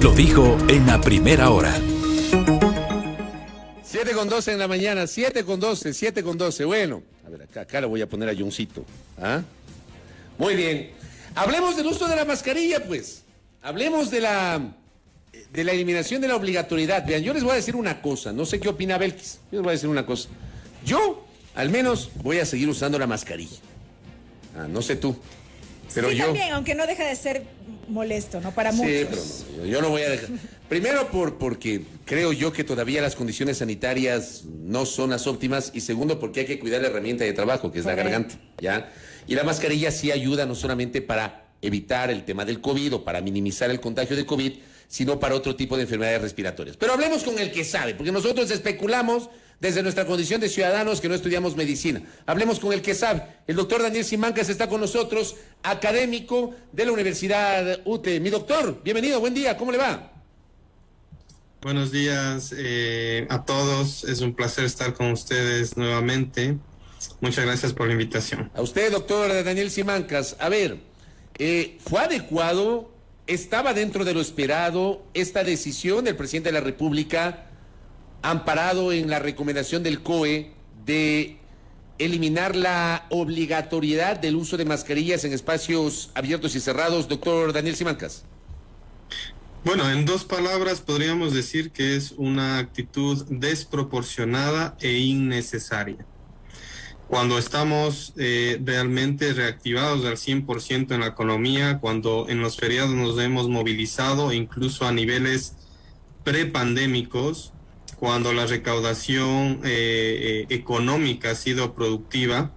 Lo dijo en la primera hora. 7:12 en la mañana, 7:12, 7:12. Bueno, a ver, acá le voy a poner a Johncito. ¿Ah? Muy bien. Hablemos del uso de la mascarilla, pues. Hablemos de la eliminación de la obligatoriedad. Vean, yo les voy a decir una cosa. No sé qué opina Belkis. Yo les voy a decir una cosa. Yo, al menos, voy a seguir usando la mascarilla. No sé tú. Pero sí, yo también, aunque no deja de ser molesto, ¿no? Para muchos. Sí, pero no, yo no voy a dejar. Primero porque creo yo que todavía las condiciones sanitarias no son las óptimas, y segundo porque hay que cuidar la herramienta de trabajo, que es la garganta, ¿ya? Y la mascarilla sí ayuda no solamente para evitar el tema del COVID o para minimizar el contagio de COVID, sino para otro tipo de enfermedades respiratorias. Pero hablemos con el que sabe, porque nosotros especulamos desde nuestra condición de ciudadanos que no estudiamos medicina. Hablemos con el que sabe. El doctor Daniel Simancas está con nosotros, académico de la Universidad UTE. Mi doctor, bienvenido, buen día, ¿cómo le va? Buenos días a todos, es un placer estar con ustedes nuevamente. Muchas gracias por la invitación. A usted, doctor Daniel Simancas. A ver, ¿fue adecuado, estaba dentro de lo esperado esta decisión del presidente de la República, amparado en la recomendación del COE de eliminar la obligatoriedad del uso de mascarillas en espacios abiertos y cerrados, doctor Daniel Simancas? Bueno, en dos palabras podríamos decir que es una actitud desproporcionada e innecesaria. Cuando estamos realmente reactivados al 100% en la economía, cuando en los feriados nos hemos movilizado incluso a niveles prepandémicos, cuando la recaudación económica ha sido productiva,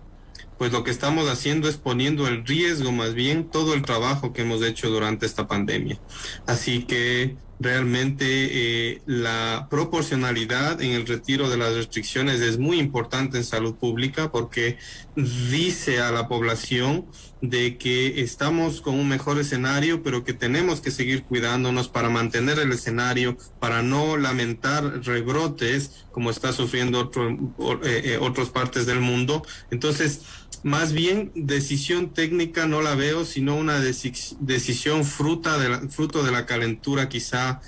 pues lo que estamos haciendo es poniendo en riesgo más bien todo el trabajo que hemos hecho durante esta pandemia. Así que realmente la proporcionalidad en el retiro de las restricciones es muy importante en salud pública, porque dice a la población de que estamos con un mejor escenario, pero que tenemos que seguir cuidándonos para mantener el escenario, para no lamentar rebrotes como está sufriendo otras partes del mundo. Entonces, más bien decisión técnica no la veo, sino una decisión fruto de la calentura, quizá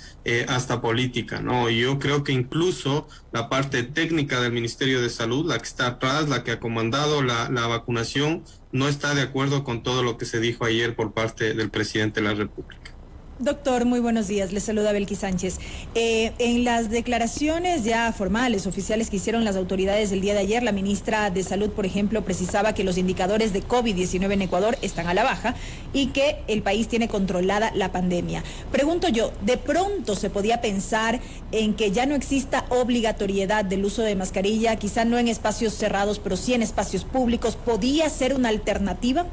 hasta política, ¿no? Y yo creo que incluso la parte técnica del Ministerio de Salud, la que está atrás, la que ha comandado la vacunación, no está de acuerdo con todo lo que se dijo ayer por parte del presidente de la República. Doctor, muy buenos días. Les saluda Belkis Sánchez. En las declaraciones ya formales, oficiales que hicieron las autoridades el día de ayer, la ministra de Salud, por ejemplo, precisaba que los indicadores de COVID-19 en Ecuador están a la baja y que el país tiene controlada la pandemia. Pregunto yo, ¿de pronto se podía pensar en que ya no exista obligatoriedad del uso de mascarilla, quizá no en espacios cerrados, pero sí en espacios públicos? ¿Podía ser una alternativa?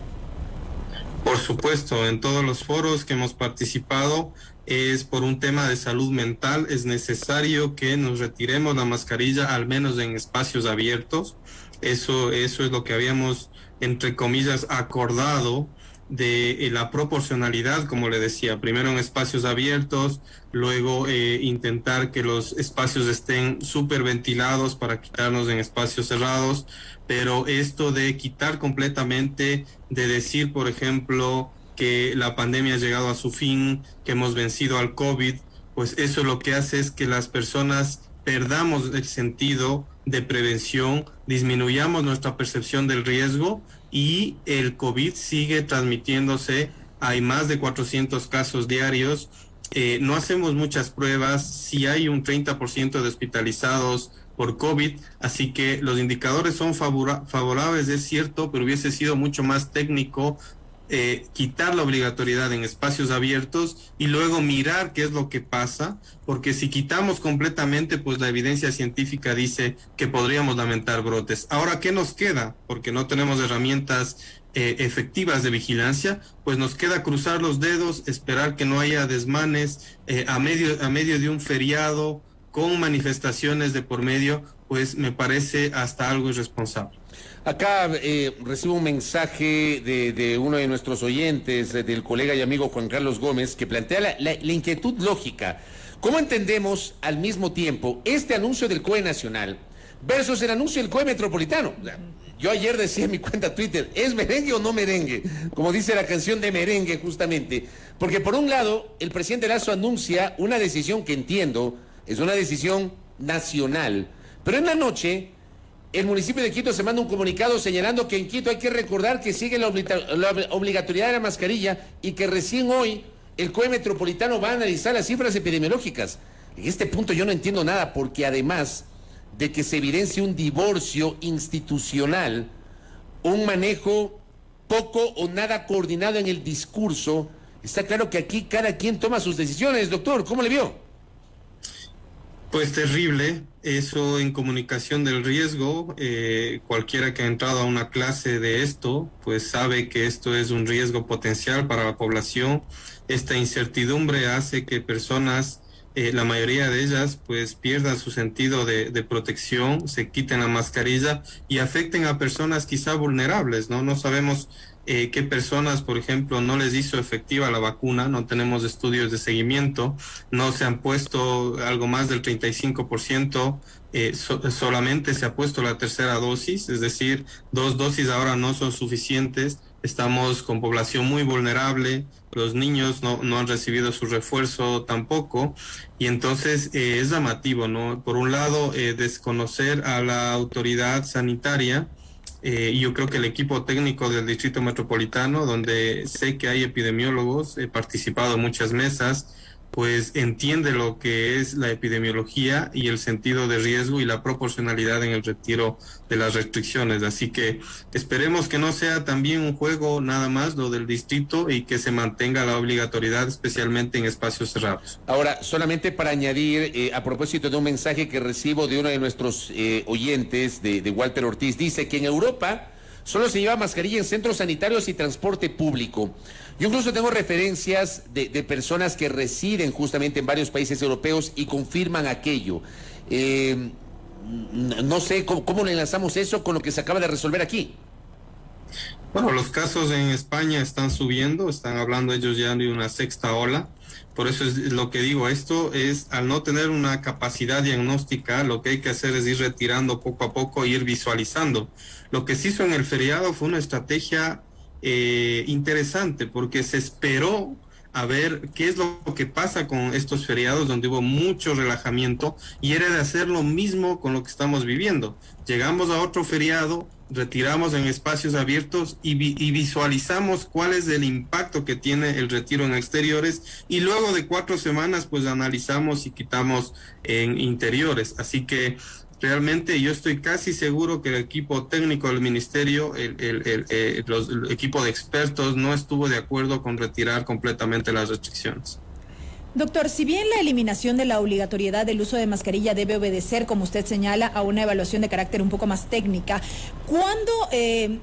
Por supuesto, en todos los foros que hemos participado es por un tema de salud mental. Es necesario que nos retiremos la mascarilla, al menos en espacios abiertos. Eso es lo que habíamos, entre comillas, acordado de la proporcionalidad, como le decía, primero en espacios abiertos, luego intentar que los espacios estén súper ventilados para quitarnos en espacios cerrados, pero esto de quitar completamente, de decir, por ejemplo, que la pandemia ha llegado a su fin, que hemos vencido al COVID, pues eso lo que hace es que las personas perdamos el sentido de prevención, disminuyamos nuestra percepción del riesgo y el COVID sigue transmitiéndose. Hay más de 400 casos diarios, no hacemos muchas pruebas, si hay un 30% de hospitalizados por COVID, así que los indicadores son favorables, es cierto, pero hubiese sido mucho más técnico quitar la obligatoriedad en espacios abiertos y luego mirar qué es lo que pasa, porque si quitamos completamente, pues la evidencia científica dice que podríamos lamentar brotes. Ahora, ¿qué nos queda? Porque no tenemos herramientas efectivas de vigilancia, pues nos queda cruzar los dedos, esperar que no haya desmanes a medio de un feriado con manifestaciones de por medio, pues me parece hasta algo irresponsable. Acá recibo un mensaje de uno de nuestros oyentes, del colega y amigo Juan Carlos Gómez, que plantea la inquietud lógica. ¿Cómo entendemos al mismo tiempo este anuncio del COE nacional versus el anuncio del COE metropolitano? Yo ayer decía en mi cuenta Twitter, ¿es merengue o no merengue? Como dice la canción de Merengue, justamente. Porque por un lado, el presidente Lasso anuncia una decisión que entiendo, es una decisión nacional. Pero en la noche, el municipio de Quito se manda un comunicado señalando que en Quito hay que recordar que sigue la obligatoriedad de la mascarilla y que recién hoy el COE Metropolitano va a analizar las cifras epidemiológicas. En este punto yo no entiendo nada, porque además de que se evidencie un divorcio institucional, un manejo poco o nada coordinado en el discurso, está claro que aquí cada quien toma sus decisiones. Doctor, ¿cómo le vio? Pues terrible, eso en comunicación del riesgo, cualquiera que ha entrado a una clase de esto, pues sabe que esto es un riesgo potencial para la población. Esta incertidumbre hace que personas, la mayoría de ellas, pues pierdan su sentido de protección, se quiten la mascarilla y afecten a personas quizá vulnerables, ¿no? No sabemos qué personas, por ejemplo, no les hizo efectiva la vacuna, no tenemos estudios de seguimiento, no se han puesto algo más del 35%, solamente se ha puesto la tercera dosis, es decir, 2 dosis ahora no son suficientes. Estamos con población muy vulnerable, los niños no han recibido su refuerzo tampoco, y entonces es llamativo, ¿no? Por un lado, desconocer a la autoridad sanitaria, y yo creo que el equipo técnico del Distrito Metropolitano, donde sé que hay epidemiólogos, he participado en muchas mesas, pues entiende lo que es la epidemiología y el sentido de riesgo y la proporcionalidad en el retiro de las restricciones. Así que esperemos que no sea también un juego nada más lo del distrito y que se mantenga la obligatoriedad, especialmente en espacios cerrados. Ahora, solamente para añadir, a propósito de un mensaje que recibo de uno de nuestros oyentes, de Walter Ortiz, dice que en Europa solo se lleva mascarilla en centros sanitarios y transporte público. Yo incluso tengo referencias de personas que residen justamente en varios países europeos y confirman aquello. No sé cómo le enlazamos eso con lo que se acaba de resolver aquí. Bueno, los casos en España están subiendo, están hablando ellos ya de una sexta ola. Por eso es lo que digo, esto es, al no tener una capacidad diagnóstica, lo que hay que hacer es ir retirando poco a poco e ir visualizando. Lo que se hizo en el feriado fue una estrategia interesante, porque se esperó a ver qué es lo que pasa con estos feriados donde hubo mucho relajamiento, y era de hacer lo mismo con lo que estamos viviendo. Llegamos a otro feriado, retiramos en espacios abiertos y visualizamos cuál es el impacto que tiene el retiro en exteriores, y luego de 4 semanas pues analizamos y quitamos en interiores. Así que realmente yo estoy casi seguro que el equipo técnico del ministerio, el equipo de expertos no estuvo de acuerdo con retirar completamente las restricciones. Doctor, si bien la eliminación de la obligatoriedad del uso de mascarilla debe obedecer, como usted señala, a una evaluación de carácter un poco más técnica, ¿cuándo en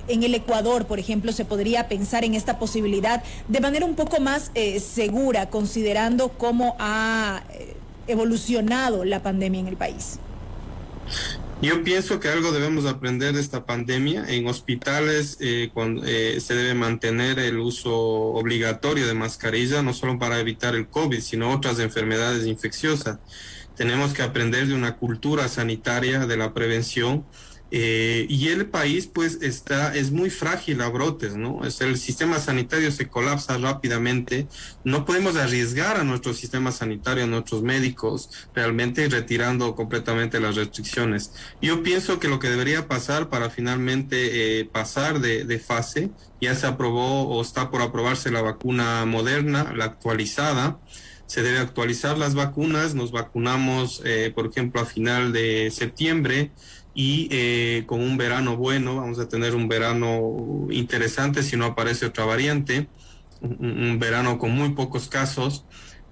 el Ecuador, por ejemplo, se podría pensar en esta posibilidad de manera un poco más segura, considerando cómo ha evolucionado la pandemia en el país? Yo pienso que algo debemos aprender de esta pandemia. En hospitales se debe mantener el uso obligatorio de mascarilla, no solo para evitar el COVID, sino otras enfermedades infecciosas. Tenemos que aprender de una cultura sanitaria, de la prevención, y el país pues es muy frágil a brotes, ¿no? El sistema sanitario se colapsa rápidamente. No podemos arriesgar a nuestro sistema sanitario, a nuestros médicos, realmente retirando completamente las restricciones. Yo pienso que lo que debería pasar para finalmente pasar de fase, ya se aprobó o está por aprobarse la vacuna Moderna, la actualizada. Se debe actualizar las vacunas. Nos vacunamos, por ejemplo, a final de septiembre, y con un verano bueno, vamos a tener un verano interesante si no aparece otra variante, un verano con muy pocos casos,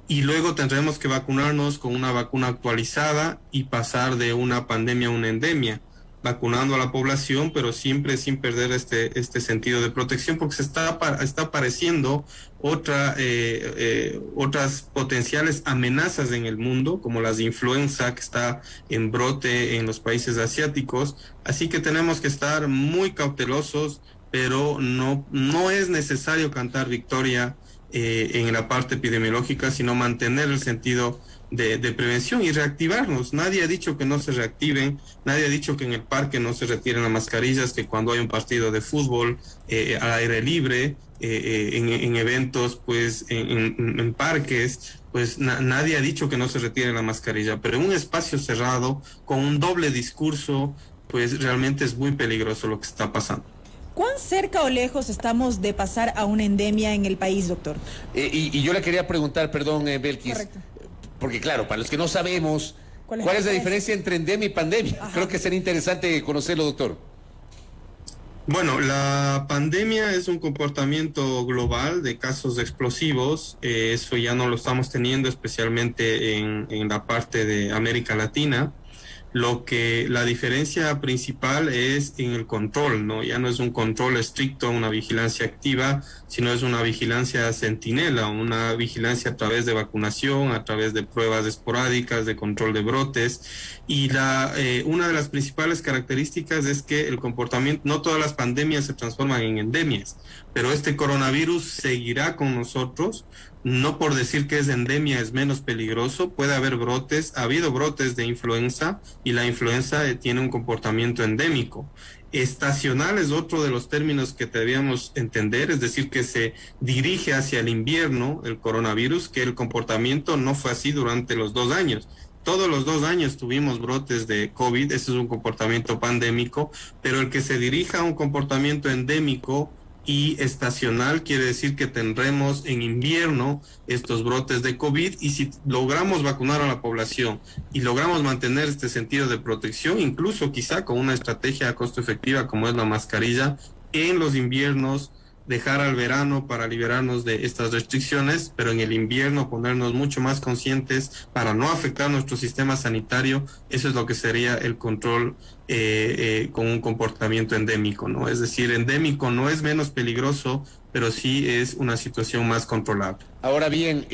y luego tendremos que vacunarnos con una vacuna actualizada y pasar de una pandemia a una endemia, vacunando a la población, pero siempre sin perder este sentido de protección, porque se está apareciendo otras potenciales amenazas en el mundo, como las de influenza, que está en brote en los países asiáticos. Así que tenemos que estar muy cautelosos, pero no es necesario cantar victoria en la parte epidemiológica, sino mantener el sentido de prevención y reactivarnos. Nadie ha dicho que no se reactiven, nadie ha dicho que en el parque no se retiren las mascarillas, que cuando hay un partido de fútbol al aire libre, en eventos, pues en parques, pues nadie ha dicho que no se retire la mascarilla, pero en un espacio cerrado, con un doble discurso, pues realmente es muy peligroso lo que está pasando. ¿Cuán cerca o lejos estamos de pasar a una endemia en el país, doctor? Y yo le quería preguntar, perdón, Belkis, Correcto. porque claro, para los que no sabemos, ¿Cuál es la diferencia entre endemia y pandemia? Ajá. Creo que sería interesante conocerlo, doctor. Bueno, la pandemia es un comportamiento global de casos explosivos. Eso ya no lo estamos teniendo, especialmente en la parte de América Latina. La diferencia principal es en el control, ¿no? Ya no es un control estricto, una vigilancia activa, sino es una vigilancia centinela, una vigilancia a través de vacunación, a través de pruebas esporádicas, de control de brotes. Y una de las principales características es que el comportamiento, no todas las pandemias se transforman en endemias, pero este coronavirus seguirá con nosotros. No por decir que es endemia es menos peligroso, puede haber brotes, ha habido brotes de influenza y la influenza tiene un comportamiento endémico. Estacional es otro de los términos que debíamos entender, es decir, que se dirige hacia el invierno el coronavirus, que el comportamiento no fue así durante los 2 años. Todos los 2 años tuvimos brotes de COVID, ese es un comportamiento pandémico, pero el que se dirija a un comportamiento endémico y estacional quiere decir que tendremos en invierno estos brotes de COVID, y si logramos vacunar a la población y logramos mantener este sentido de protección, incluso quizá con una estrategia a costo efectiva como es la mascarilla, en los inviernos dejar al verano para liberarnos de estas restricciones, pero en el invierno ponernos mucho más conscientes para no afectar nuestro sistema sanitario. Eso es lo que sería el control con un comportamiento endémico, ¿no? Es decir, endémico no es menos peligroso, pero sí es una situación más controlable. Ahora bien,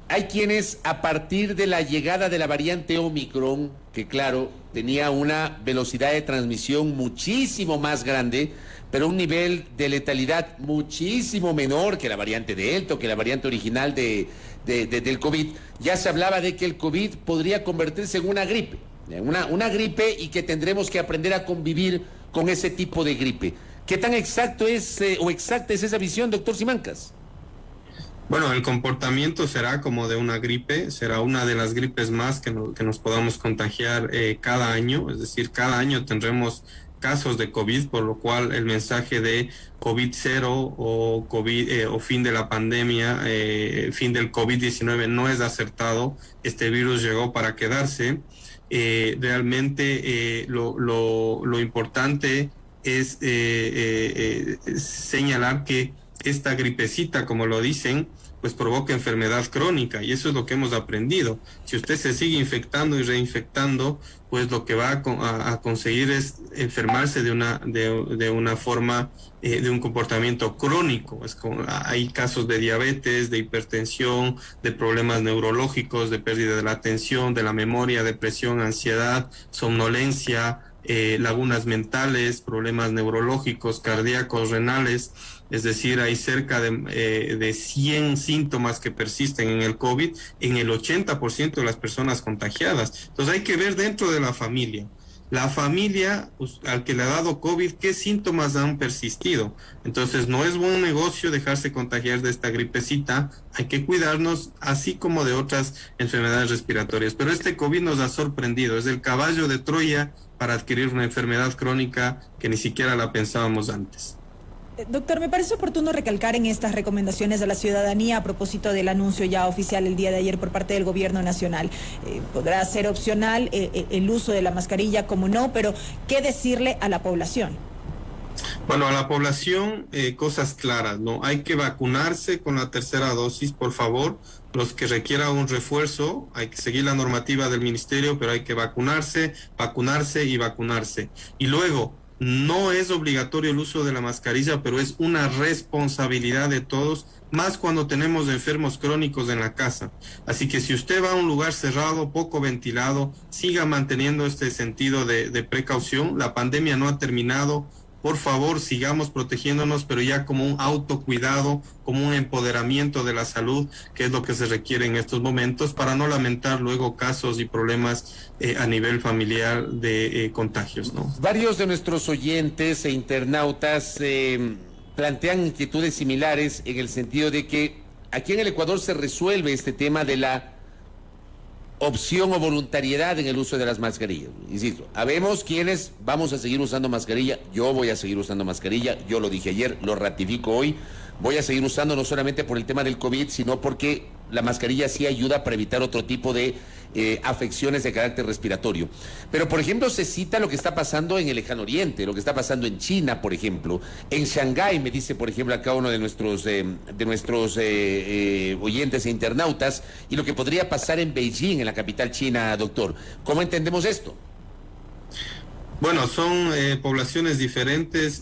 hay quienes a partir de la llegada de la variante Omicron, que claro, tenía una velocidad de transmisión muchísimo más grande, pero un nivel de letalidad muchísimo menor que la variante Delta o que la variante original del COVID, ya se hablaba de que el COVID podría convertirse en una gripe, una gripe, y que tendremos que aprender a convivir con ese tipo de gripe. ¿Qué tan exacto es o exacta es esa visión, doctor Simancas? Bueno, el comportamiento será como de una gripe, será una de las gripes más que nos podamos contagiar cada año, es decir, cada año tendremos casos de COVID, por lo cual el mensaje de COVID-0 o COVID o fin de la pandemia, fin del COVID-19 no es acertado. Este virus llegó para quedarse. Realmente lo importante es señalar que esta gripecita, como lo dicen, pues provoca enfermedad crónica, y eso es lo que hemos aprendido. Si usted se sigue infectando y reinfectando, pues lo que va a conseguir es enfermarse de una forma, de un comportamiento crónico. Hay casos de diabetes, de hipertensión, de problemas neurológicos, de pérdida de la atención, de la memoria, depresión, ansiedad, somnolencia, lagunas mentales, problemas neurológicos, cardíacos, renales. Es decir, hay cerca de 100 síntomas que persisten en el COVID en el 80% de las personas contagiadas. Entonces hay que ver dentro de la familia, pues, al que le ha dado COVID, qué síntomas han persistido. Entonces no es buen negocio dejarse contagiar de esta gripecita, hay que cuidarnos, así como de otras enfermedades respiratorias. Pero este COVID nos ha sorprendido, es el caballo de Troya para adquirir una enfermedad crónica que ni siquiera la pensábamos antes. Doctor, me parece oportuno recalcar en estas recomendaciones a la ciudadanía a propósito del anuncio ya oficial el día de ayer por parte del gobierno nacional. Podrá ser opcional el uso de la mascarilla, como no, pero ¿qué decirle a la población? Bueno, a la población, cosas claras, ¿no? Hay que vacunarse con la tercera dosis, por favor. Los que requieran un refuerzo, hay que seguir la normativa del ministerio, pero hay que vacunarse y vacunarse. Y luego, no es obligatorio el uso de la mascarilla, pero es una responsabilidad de todos, más cuando tenemos enfermos crónicos en la casa. Así que si usted va a un lugar cerrado, poco ventilado, siga manteniendo este sentido de precaución. La pandemia no ha terminado. por favor sigamos protegiéndonos, pero ya como un autocuidado, como un empoderamiento de la salud, que es lo que se requiere en estos momentos, para no lamentar luego casos y problemas a nivel familiar de contagios, ¿no? Varios de nuestros oyentes e internautas plantean inquietudes similares en el sentido de que aquí en el Ecuador se resuelve este tema de la opción o voluntariedad en el uso de las mascarillas. Insisto, habemos quienes vamos a seguir usando mascarilla, yo voy a seguir usando mascarilla, yo lo dije ayer, lo ratifico hoy, voy a seguir usando no solamente por el tema del COVID, sino porque la mascarilla sí ayuda para evitar otro tipo de afecciones de carácter respiratorio. Pero, por ejemplo, se cita lo que está pasando en el Lejano Oriente, lo que está pasando en China, por ejemplo. En Shanghái, me dice, por ejemplo, acá uno de nuestros oyentes e internautas, y lo que podría pasar en Beijing, en la capital china, doctor. ¿Cómo entendemos esto? Bueno, son poblaciones diferentes.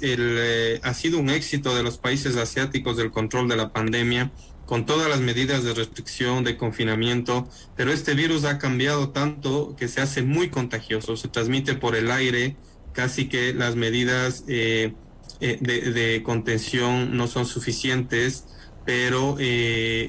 Ha sido un éxito de los países asiáticos del control de la pandemia, con todas las medidas de restricción, de confinamiento, pero este virus ha cambiado tanto que se hace muy contagioso, se transmite por el aire, casi que las medidas de contención no son suficientes, pero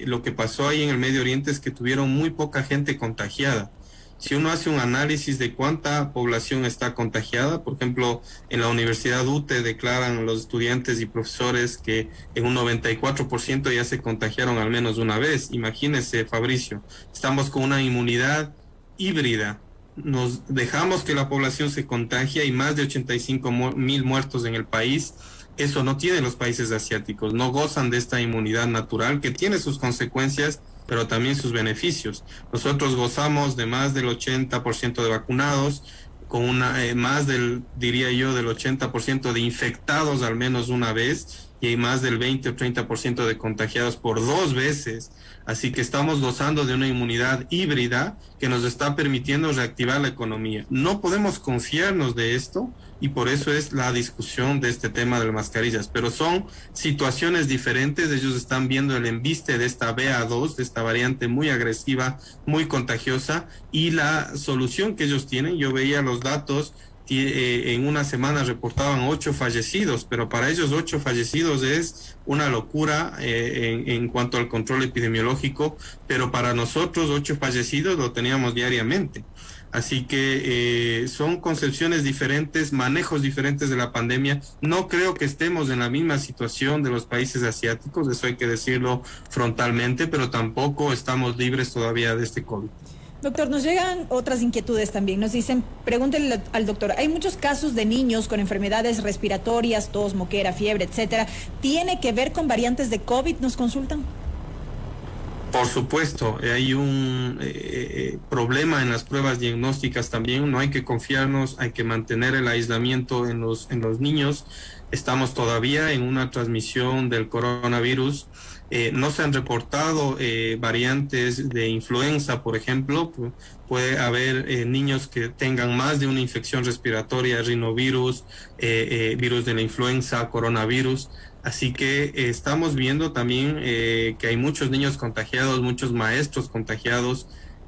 lo que pasó ahí en el Medio Oriente es que tuvieron muy poca gente contagiada. Si uno hace un análisis de cuánta población está contagiada, por ejemplo, en la Universidad UTE declaran los estudiantes y profesores que en un 94% ya se contagiaron al menos una vez. Imagínese, Fabricio, estamos con una inmunidad híbrida. Nos dejamos que la población se contagie y más de 85,000 muertos en el país. Eso no tienen los países asiáticos, no gozan de esta inmunidad natural que tiene sus consecuencias, pero también sus beneficios. Nosotros gozamos de más del 80% de vacunados, con más del, diría yo, del 80% de infectados al menos una vez, y hay más del 20 o 30% de contagiados por 2 veces. Así que estamos gozando de una inmunidad híbrida que nos está permitiendo reactivar la economía. No podemos confiarnos de esto, y por eso es la discusión de este tema de las mascarillas. Pero son situaciones diferentes. Ellos están viendo el embiste de esta BA2, de esta variante muy agresiva, muy contagiosa, y la solución que ellos tienen, yo veía los datos, en una semana reportaban 8 fallecidos, pero para ellos 8 fallecidos es una locura en cuanto al control epidemiológico, pero para nosotros 8 fallecidos lo teníamos diariamente. Así que son concepciones diferentes, manejos diferentes de la pandemia. No creo que estemos en la misma situación de los países asiáticos, eso hay que decirlo frontalmente, pero tampoco estamos libres todavía de este COVID. Doctor, nos llegan otras inquietudes también. Nos dicen, pregúntenle al doctor, hay muchos casos de niños con enfermedades respiratorias, tos, moquera, fiebre, etcétera. ¿Tiene que ver con variantes de COVID? ¿Nos consultan? Por supuesto, hay un problema en las pruebas diagnósticas también. No hay que confiarnos, hay que mantener el aislamiento en los niños. Estamos todavía en una transmisión del coronavirus. No se han reportado variantes de influenza, por ejemplo. Puede haber niños que tengan más de una infección respiratoria, rinovirus, virus de la influenza, coronavirus. Así que estamos viendo también que hay muchos niños contagiados, muchos maestros contagiados,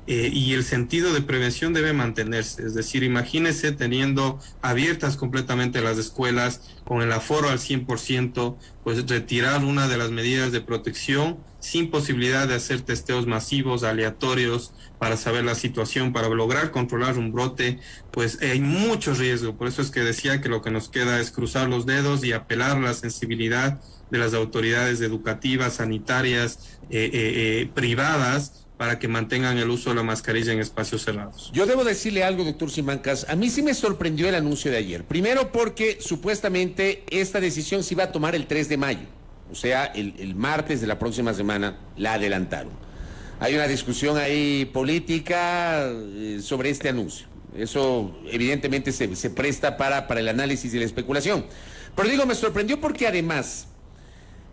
y el sentido de prevención debe mantenerse. Es decir, imagínese teniendo abiertas completamente las escuelas, con el aforo al 100%, pues retirar una de las medidas de protección sin posibilidad de hacer testeos masivos, aleatorios, para saber la situación, para lograr controlar un brote, pues hay mucho riesgo. Por eso es que decía que lo que nos queda es cruzar los dedos y apelar a la sensibilidad de las autoridades educativas, sanitarias, privadas, para que mantengan el uso de la mascarilla en espacios cerrados. Yo debo decirle algo, doctor Simancas. A mí sí me sorprendió el anuncio de ayer. Primero porque supuestamente esta decisión se iba a tomar el 3 de mayo. O sea, el martes de la próxima semana la adelantaron. Hay una discusión ahí política sobre este anuncio. Eso evidentemente se presta para el análisis y la especulación. Pero digo, me sorprendió porque además,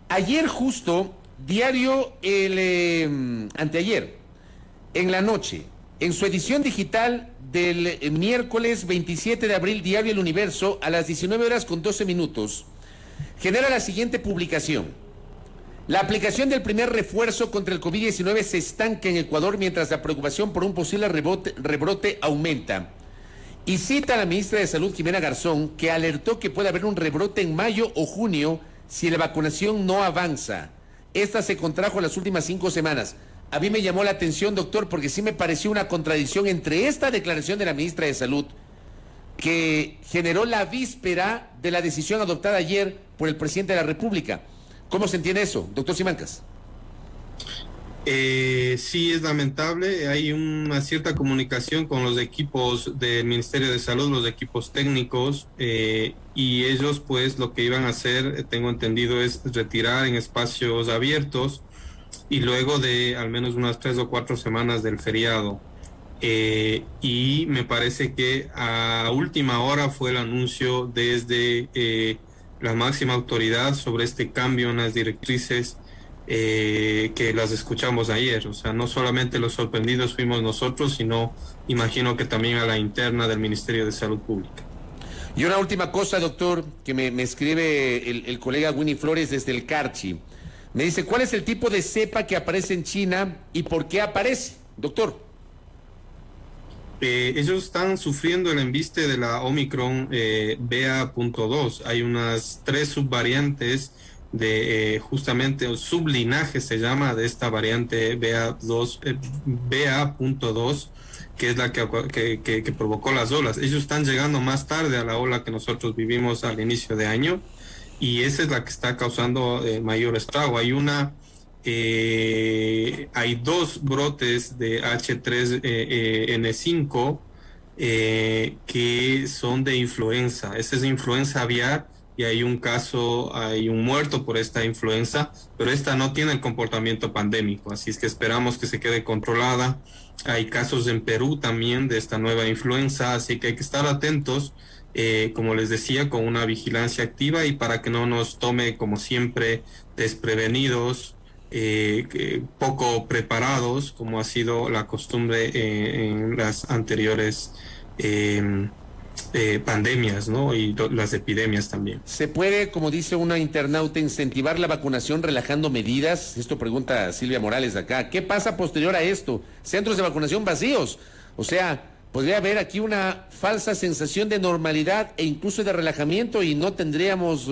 ayer justo, anteayer, en la noche, en su edición digital del miércoles 27 de abril, Diario El Universo, a las 19:12, genera la siguiente publicación. La aplicación del primer refuerzo contra el COVID-19 se estanca en Ecuador mientras la preocupación por un posible rebrote aumenta. Y cita a la ministra de Salud, Jimena Garzón, que alertó que puede haber un rebrote en mayo o junio si la vacunación no avanza. Esta se contrajo en las últimas 5 semanas. A mí me llamó la atención, doctor, porque sí me pareció una contradicción entre esta declaración de la ministra de Salud, que generó la víspera de la decisión adoptada ayer por el presidente de la República. ¿Cómo se entiende eso, doctor Simancas? Sí, es lamentable. Hay una cierta comunicación con los equipos del Ministerio de Salud, los equipos técnicos, y ellos pues lo que iban a hacer, tengo entendido, es retirar en espacios abiertos y luego de al menos unas 3 o 4 semanas del feriado. Y me parece que a última hora fue el anuncio desde la máxima autoridad sobre este cambio en las directrices que las escuchamos ayer. O sea, no solamente los sorprendidos fuimos nosotros, sino imagino que también a la interna del Ministerio de Salud Pública. Y una última cosa, doctor, que me escribe el colega Winnie Flores desde el Carchi. Me dice, ¿cuál es el tipo de cepa que aparece en China y por qué aparece, doctor? Ellos están sufriendo el embiste de la Omicron BA.2. Hay unas 3 subvariantes de justamente sublinaje se llama de esta variante BA.2, que es la que provocó las olas. Ellos están llegando más tarde a la ola que nosotros vivimos al inicio de año, y esa es la que está causando mayor estrago. Hay 2 brotes de H3N5 que son de influenza. Esa es influenza aviar, y hay un muerto por esta influenza, pero esta no tiene el comportamiento pandémico, así es que esperamos que se quede controlada. Hay casos en Perú también de esta nueva influenza, así que hay que estar atentos, como les decía, con una vigilancia activa y para que no nos tome, como siempre, desprevenidos, poco preparados, como ha sido la costumbre en las anteriores pandemias, ¿no? Y las epidemias también. ¿Se puede, como dice una internauta, incentivar la vacunación relajando medidas? Esto pregunta Silvia Morales de acá. ¿Qué pasa posterior a esto? Centros de vacunación vacíos. O sea, podría haber aquí una falsa sensación de normalidad e incluso de relajamiento y no tendríamos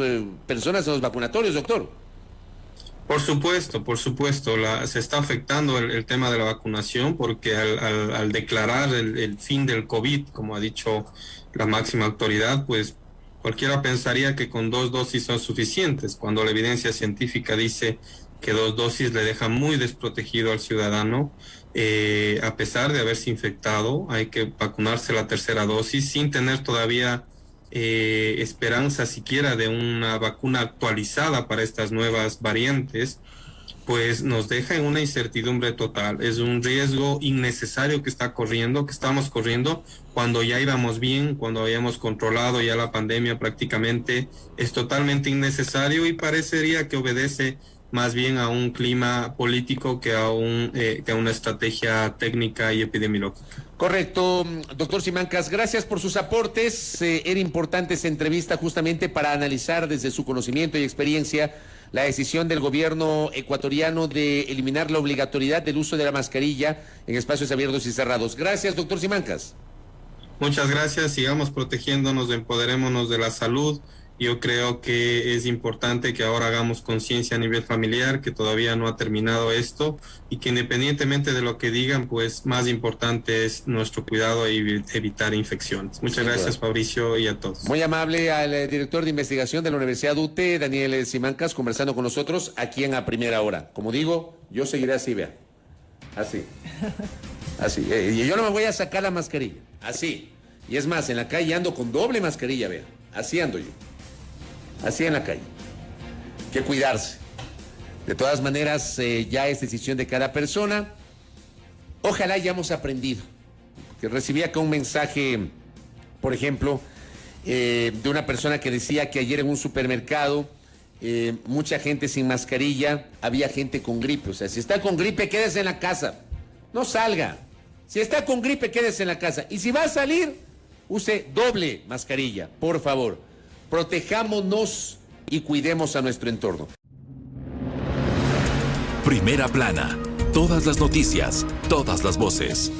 personas en los vacunatorios, doctor. Por supuesto, se está afectando el tema de la vacunación porque al declarar el fin del COVID, como ha dicho la máxima autoridad, pues cualquiera pensaría que con 2 dosis son suficientes, cuando la evidencia científica dice que 2 dosis le dejan muy desprotegido al ciudadano. A pesar de haberse infectado, hay que vacunarse la 3ª dosis sin tener todavía esperanza siquiera de una vacuna actualizada para estas nuevas variantes, pues nos deja en una incertidumbre total. Es un riesgo innecesario que estamos corriendo cuando ya íbamos bien, cuando habíamos controlado ya la pandemia prácticamente. Es totalmente innecesario y parecería que obedece más bien a un clima político que a una estrategia técnica y epidemiológica. Correcto, doctor Simancas, gracias por sus aportes. Era importante esa entrevista justamente para analizar desde su conocimiento y experiencia la decisión del gobierno ecuatoriano de eliminar la obligatoriedad del uso de la mascarilla en espacios abiertos y cerrados. Gracias, doctor Simancas. Muchas gracias, sigamos protegiéndonos, empoderémonos de la salud. Yo creo que es importante que ahora hagamos conciencia a nivel familiar, que todavía no ha terminado esto y que independientemente de lo que digan, pues más importante es nuestro cuidado y evitar infecciones. Muchas gracias, Fabricio, y a todos. Muy amable al director de investigación de la Universidad UTE, Daniel Simancas, conversando con nosotros aquí en A Primera Hora. Como digo, yo seguiré así, vea. Así. Así. Y yo no me voy a sacar la mascarilla. Así. Y es más, en la calle ando con doble mascarilla, vea. Así ando yo. Así en la calle. Hay que cuidarse. De todas maneras, ya es decisión de cada persona. Ojalá hayamos aprendido. Que recibí acá un mensaje, por ejemplo, de una persona que decía que ayer en un supermercado, mucha gente sin mascarilla, había gente con gripe. O sea, si está con gripe, quédese en la casa. No salga. Si está con gripe, quédese en la casa. Y si va a salir, use doble mascarilla, por favor. Protejámonos y cuidemos a nuestro entorno. Primera Plana. Todas las noticias, todas las voces.